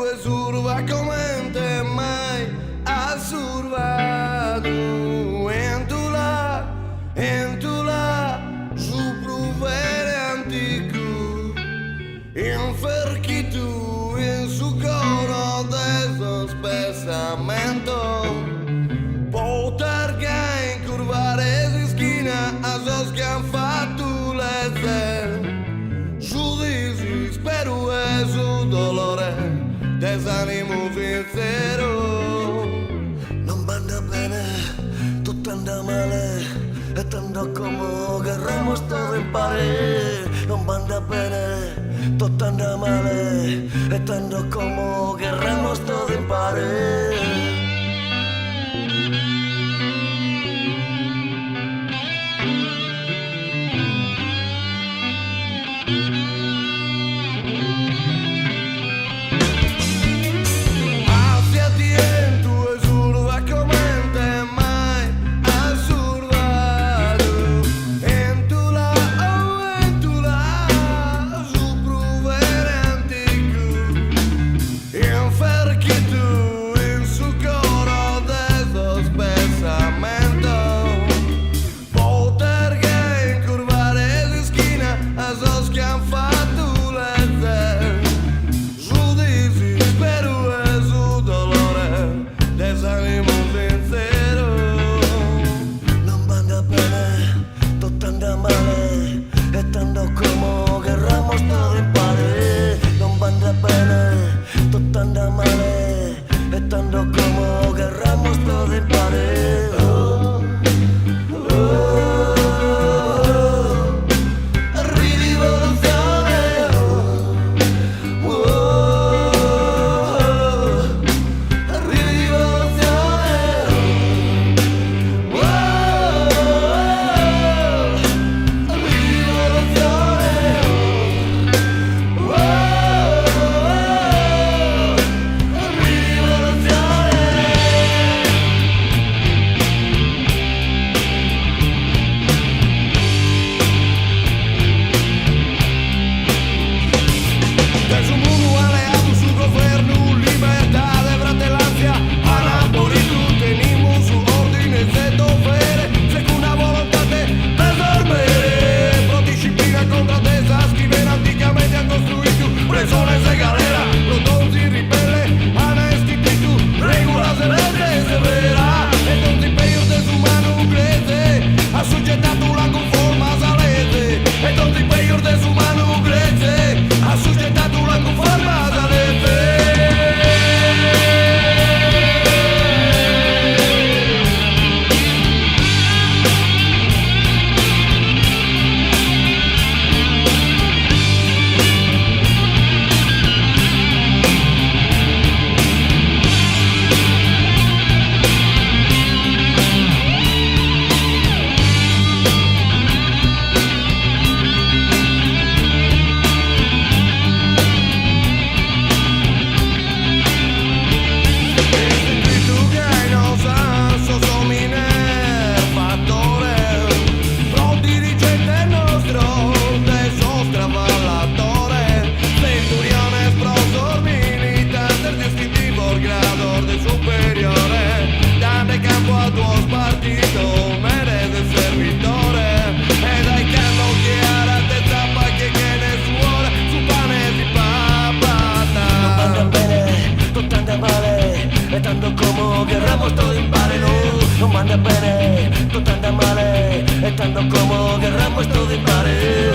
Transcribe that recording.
e surva come te mai assurvado. Entula, su pruvere antico, inferchitu in su coro de sospesamento. Potarga incurvare si schina a sos che han fatto le zen. Giudici spero e su dolore desanimo sincero. Non banda bene, tutto anda male, e tanto como querramos todo en pared. Non banda bene, tutto anda male, e tanto como querramos todo en pared. Como querramos todo en pared. Rivoluzione, como querramos todo impare, no manda bene, tutto anda male, e tanto como querramos todo impare.